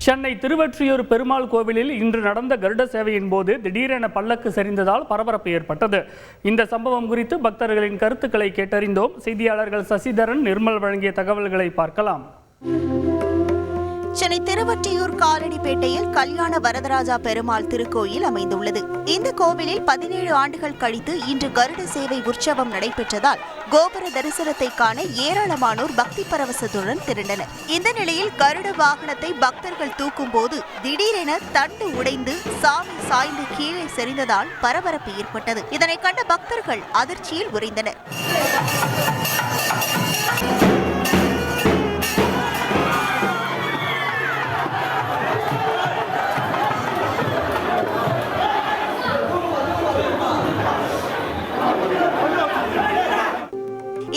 சென்னை திருவொற்றியூர் பெருமாள் கோவிலில் இன்று நடந்த கருட சேவையின் போது திடீரென பல்லக்கு சரிந்ததால் பரபரப்பு ஏற்பட்டது. இந்த சம்பவம் குறித்து பக்தர்களின் கருத்துக்களை கேட்டறிந்தோம். செய்தியாளர்கள் சசிதரன், நிர்மல் வழங்கிய தகவல்களை பார்க்கலாம். சென்னை திருவொற்றியூர் காலடிப்பேட்டையில் கல்யாண வரதராஜா பெருமாள் திருக்கோயில் அமைந்துள்ளது. இந்த கோவிலில் 17 ஆண்டுகள் கழித்து இன்று கருட சேவை உற்சவம் நடைபெற்றதால் கோபுர தரிசனத்தை காண ஏராளமானோர் பக்தி பரவசத்துடன் திரண்டனர். இந்த நிலையில் கருட வாகனத்தை பக்தர்கள் தூக்கும் போது திடீரென தண்டு உடைந்து சாமி சாய்ந்து கீழே சரிந்ததால் பரபரப்பு ஏற்பட்டது. இதனை கண்ட பக்தர்கள் அதிர்ச்சியில் உறைந்தனர்.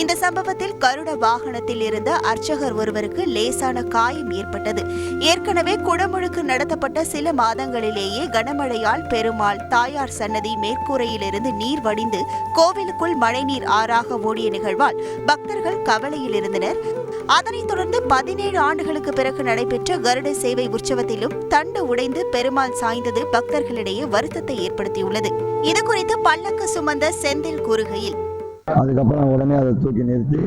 இந்த சம்பவத்தில் கருட வாகனத்தில் இருந்த அர்ச்சகர் ஒருவருக்கு லேசான காயம் ஏற்பட்டது. ஏற்கனவே குடமுழுக்கு நடத்தப்பட்ட சில மாதங்களிலேயே கனமழையால் பெருமாள் தாயார் சன்னதி மேற்கூரையிலிருந்து நீர் வடிந்து கோவிலுக்குள் மழைநீர் ஆறாக ஓடிய நிகழ்வால் பக்தர்கள் கவலையில் இருந்தனர். அதனைத் தொடர்ந்து 17 ஆண்டுகளுக்கு பிறகு நடைபெற்ற கருட சேவை உற்சவத்திலும் தண்டு உடைந்து பெருமாள் சாய்ந்தது பக்தர்களிடையே வருத்தத்தை ஏற்படுத்தியுள்ளது. இதுகுறித்து பல்லக்கு சுமந்த செந்தில் கூறுகையில், அதுக்கப்புறம் உடனே அதை தூக்கி நிறுத்தி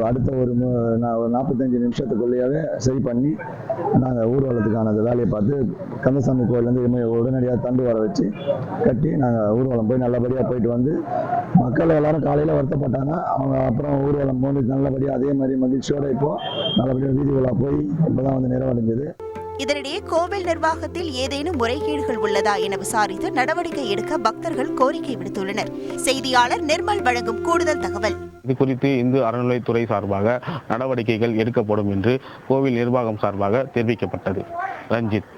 அடுத்த ஒரு 45 நிமிஷத்துக்குள்ளேயே சரி பண்ணி நாங்கள் ஊர்வலத்துக்கான அந்த வேலையை பார்த்து கந்தசாமி கோயிலேருந்து உடனடியாக தண்டு வர வச்சு கட்டி நாங்கள் ஊர்வலம் போய் நல்லபடியாக போயிட்டு வந்து மக்கள் எல்லாரும் காலையில் வருத்தப்பட்டாங்க. அவங்க அப்புறம் ஊர்வலம் போது நல்லபடியாக அதே மாதிரி மகிழ்ச்சியோடு இப்போது நல்லபடியாக வீதி உலா போய் இப்போ தான் நிறைவடைஞ்சது. இதனிடையே கோவில் நிர்வாகத்தில் ஏதேனும் முறைகேடுகள் உள்ளதா என விசாரித்து நடவடிக்கை எடுக்க பக்தர்கள் கோரிக்கை விடுத்துள்ளனர். செய்தியாளர் நிர்மல் வழங்கும் கூடுதல் தகவல். இது குறித்து இந்து அறநிலைத்துறை சார்பாக நடவடிக்கைகள் எடுக்கப்படும் என்று கோவில் நிர்வாகம் சார்பாக தெரிவிக்கப்பட்டது. ரஞ்சித்.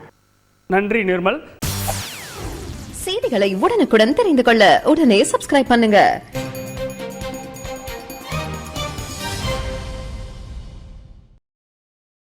நன்றி நிர்மல். செய்திகளை உடனுக்குடன் தெரிந்து கொள்ள உடனே சப்ஸ்கிரைப் பண்ணுங்க.